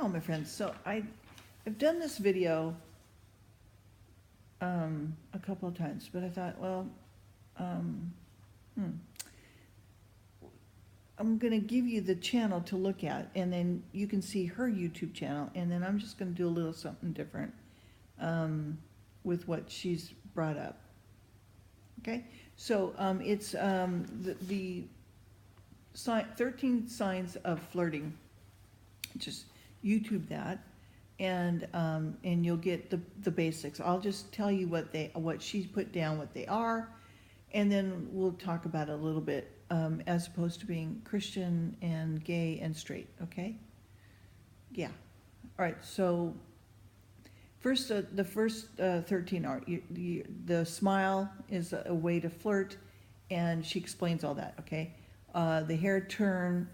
Hello, my friends. So I've done this video a couple of times, but I thought, well, um, I'm going to give you the channel to look at, and then you can see her YouTube channel, and then I'm just going to do a little something different with what she's brought up. Okay, so it's the 13 signs of flirting. Just YouTube that, and you'll get the basics. I'll just tell you what she's put down, what they are, and then we'll talk about it a little bit, as opposed to being Christian and gay and straight. Okay? Yeah. All right. So first, the first 13 are the smile is a way to flirt, and she explains all that. Okay. The hair twirl,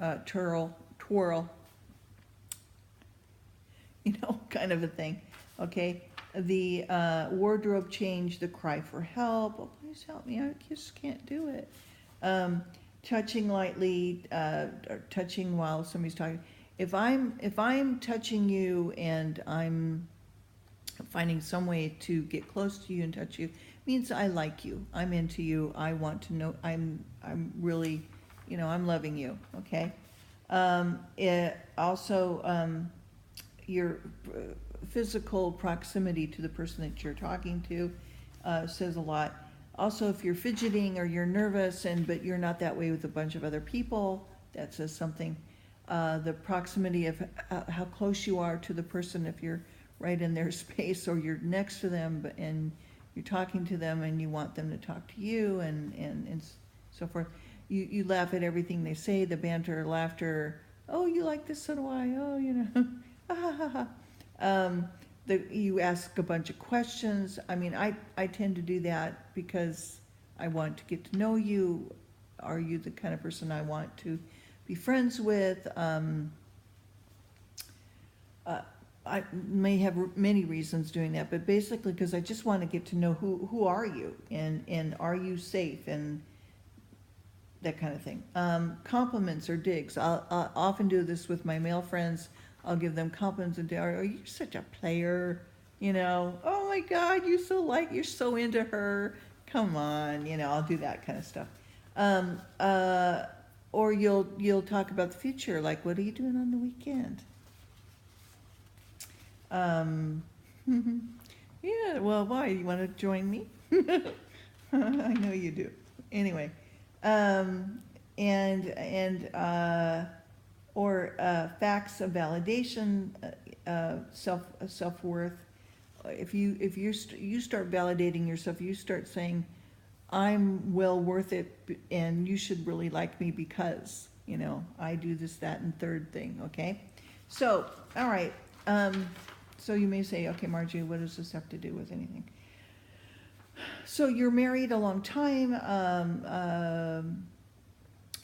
kind of a thing. Okay. The wardrobe change, the cry for help. Oh, please help me. I just can't do it. Touching lightly, or touching while somebody's talking. If I'm touching you and I'm finding some way to get close to you and touch you, means I like you. I'm into you. I want to know. I'm really, I'm loving you. Okay. It also, your physical proximity to the person that you're talking to says a lot. Also, if you're fidgeting or you're nervous but you're not that way with a bunch of other people, that says something. The proximity of how close you are to the person, if you're right in their space or you're next to them and you're talking to them and you want them to talk to you and so forth. You laugh at everything they say, the banter, laughter. Oh, you like this, so do I. Oh, you ask a bunch of questions. I mean, I tend to do that because I want to get to know you. Are you the kind of person I want to be friends with? I may have many reasons doing that, but basically because I just want to get to know who are you and are you safe and that kind of thing. Compliments or digs. I'll often do this with my male friends. I'll give them compliments and are you such a player? Oh my God, you're so into her. Come on, I'll do that kind of stuff. Or you'll talk about the future, like what are you doing on the weekend? Yeah, well, why? You want to join me? I know you do. Anyway, or facts of validation, self-worth. If you start validating yourself, you start saying, I'm well worth it, and you should really like me because I do this, that, and third thing. Okay, so all right. So you may say, okay, Margie, what does this have to do with anything? So you're married a long time.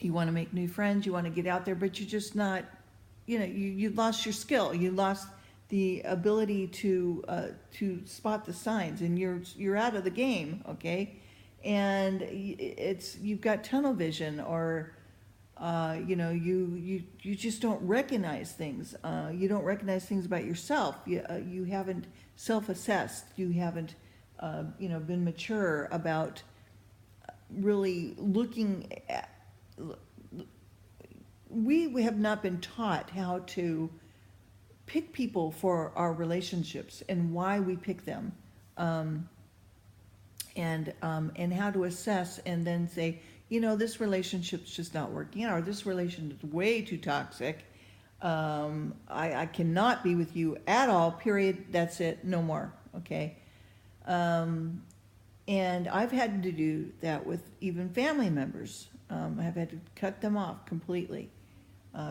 You want to make new friends. You want to get out there, but you're just not, you lost your skill. You lost the ability to spot the signs, and you're out of the game. Okay, and you've got tunnel vision, or you just don't recognize things. You don't recognize things about yourself. You haven't self-assessed. You haven't, been mature about really looking at. We have not been taught how to pick people for our relationships and why we pick them, and how to assess and then say, this relationship's just not working out, or this relationship is way too toxic. I cannot be with you at all, period. That's it, no more. Okay. And I've had to do that with even family members. I've had to cut them off completely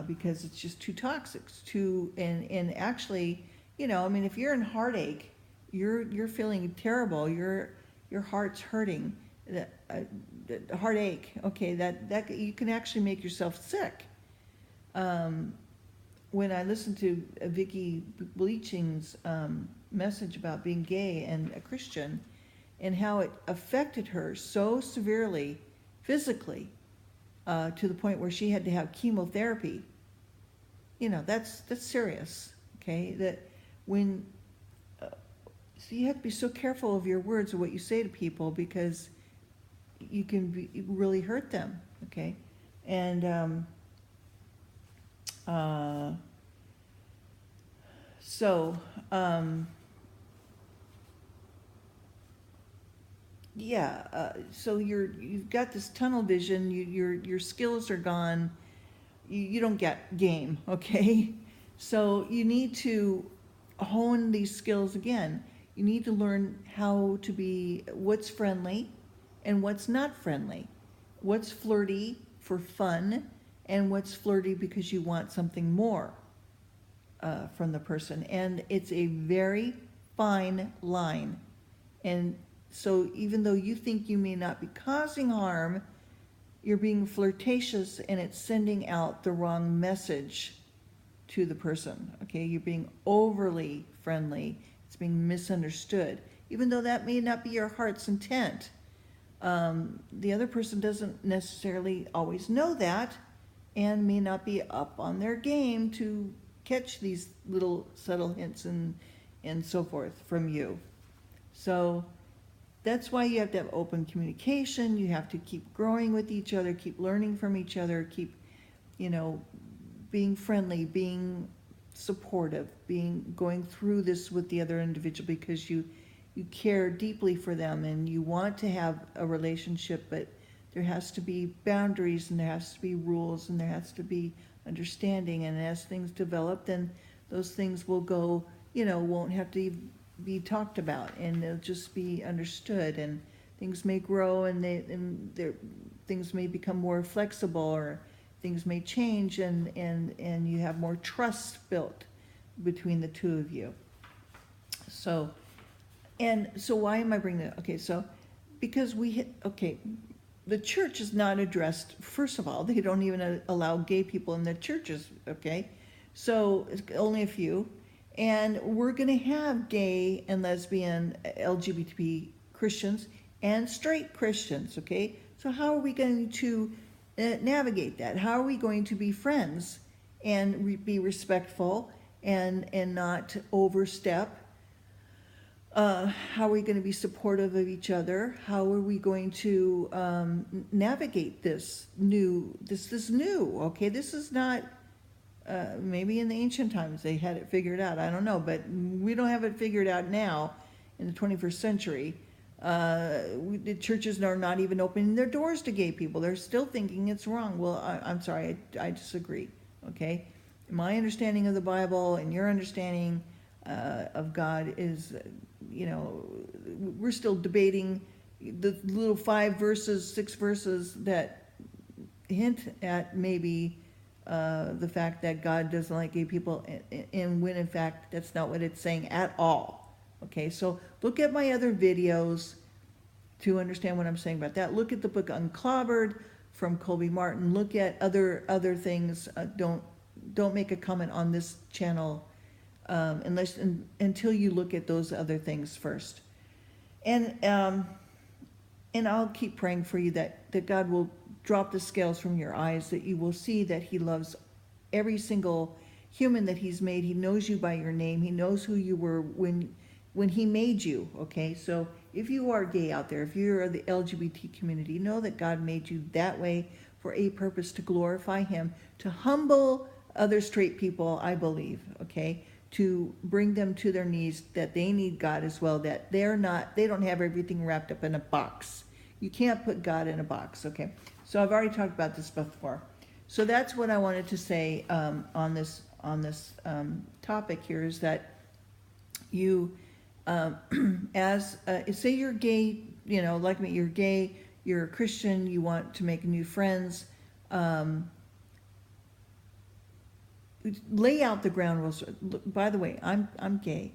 because it's just too toxic. It's too, and actually, if you're in heartache, you're feeling terrible. Your heart's hurting. The heartache. Okay, that you can actually make yourself sick. When I listened to Vicky Bleaching's message about being gay and a Christian, and how it affected her so severely, physically, to the point where she had to have chemotherapy. That's serious. Okay. okay? That when, so you have to be so careful of your words of what you say to people, because you can really hurt them, okay? And so, yeah, so you've got this tunnel vision, your skills are gone, you don't get game, okay? So you need to hone these skills again. You need to learn how to be, what's friendly and what's not friendly. What's flirty for fun and what's flirty because you want something more from the person. And it's a very fine line. And so even though you think you may not be causing harm, you're being flirtatious and it's sending out the wrong message to the person, okay? You're being overly friendly. It's being misunderstood, even though that may not be your heart's intent. The other person doesn't necessarily always know that and may not be up on their game to catch these little subtle hints and so forth from you. So that's why you have to have open communication. You have to keep growing with each other, keep learning from each other, keep, being friendly, being supportive, going through this with the other individual because you care deeply for them and you want to have a relationship, but there has to be boundaries and there has to be rules and there has to be understanding. And as things develop, then those things will go, won't have to be talked about and they'll just be understood, and things may grow and things may become more flexible, or things may change and you have more trust built between the two of you. So why am I bringing that? Okay, so because the church is not addressed. First of all, they don't even allow gay people in their churches, okay? So it's only a few. And we're going to have gay and lesbian, LGBT Christians and straight Christians, okay? So how are we going to navigate that? How are we going to be friends and be respectful and not overstep? How are we going to be supportive of each other? How are we going to navigate this new, okay? This is not, maybe in the ancient times they had it figured out, I don't know, but we don't have it figured out now in the 21st century. The churches are not even opening their doors to gay people. They're still thinking it's wrong. Well, I'm sorry, I disagree, okay? My understanding of the Bible and your understanding of God is, we're still debating the little 5 verses, 6 verses that hint at maybe the fact that God doesn't like gay people, and when in fact that's not what it's saying at all. Okay, so look at my other videos to understand what I'm saying about that. Look at the book Unclobbered from Colby Martin. Look at other things. Don't make a comment on this channel until you look at those other things first. And I'll keep praying for you that God will drop the scales from your eyes, that you will see that He loves every single human that He's made. He knows you by your name. He knows who you were when He made you, okay? So if you are gay out there, if you're the LGBT community, know that God made you that way for a purpose, to glorify Him, to humble other straight people, I believe, okay? To bring them to their knees, that they need God as well, that they don't have everything wrapped up in a box. You can't put God in a box, okay? So I've already talked about this before. So that's what I wanted to say on this topic here, is that you, say you're gay, like me, you're gay, you're a Christian, you want to make new friends, lay out the ground rules. By the way, I'm gay.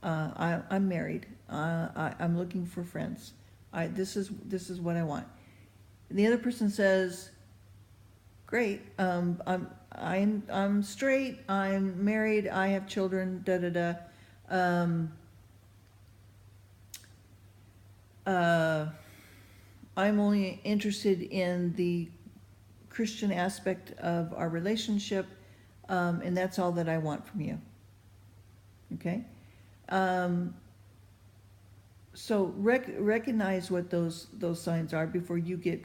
I'm married. I'm looking for friends. This is what I want. And the other person says, "Great. I'm straight. I'm married. I have children. Da da da. I'm only interested in the Christian aspect of our relationship, and that's all that I want from you." Okay? So recognize what those signs are before you get,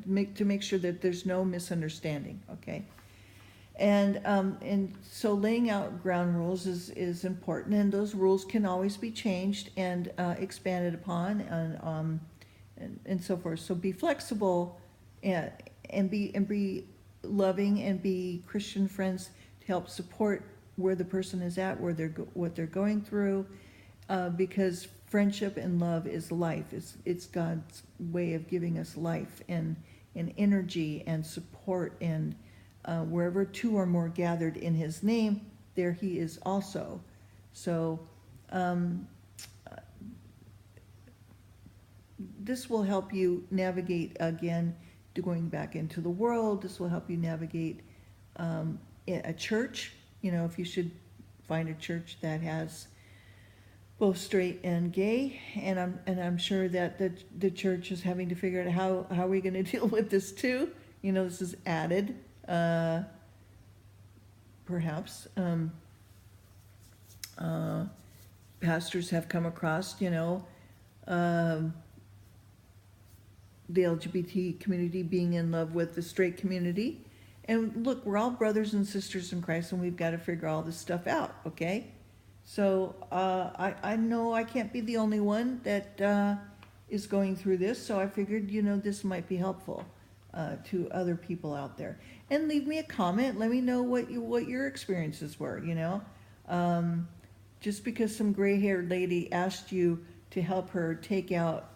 make sure that there's no misunderstanding, okay? And so laying out ground rules is important, and those rules can always be changed and expanded upon, and so forth. So be flexible, and be loving, and be Christian friends to help support where the person is at, what they're going through, because friendship and love is life. It's God's way of giving us life and energy and support, and wherever two or more gathered in his name, there he is also. So this will help you navigate, again, going back into the world. This will help you navigate a church, if you should find a church that has both straight and gay, and I'm sure that the church is having to figure out how are we going to deal with this too. This is added, perhaps. Pastors have come across, the LGBT community being in love with the straight community. And look, we're all brothers and sisters in Christ, and we've got to figure all this stuff out, okay? So I know I can't be the only one that is going through this, so I figured, this might be helpful to other people out there. And leave me a comment. Let me know what your experiences were, Just because some gray-haired lady asked you to help her take out,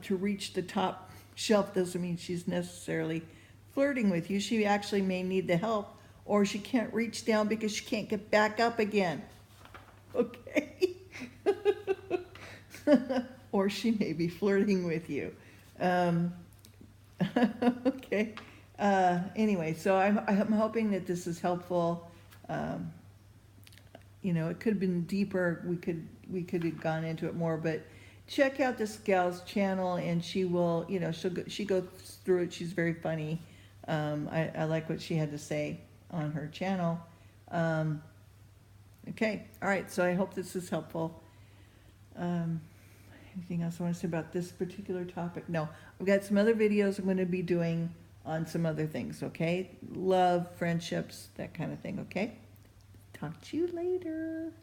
to reach the top shelf, doesn't mean she's necessarily flirting with you. She actually may need the help, or she can't reach down because she can't get back up again. Okay? Or she may be flirting with you. Okay. Anyway, so I'm hoping that this is helpful. It could have been deeper. We could have gone into it more, but check out this gal's channel, and she will, she goes through it. She's very funny. I like what she had to say on her channel. Okay, all right, so I hope this is helpful. Anything else I want to say about this particular topic? No, I've got some other videos I'm going to be doing on some other things, okay? Love, friendships, that kind of thing, okay? Talk to you later.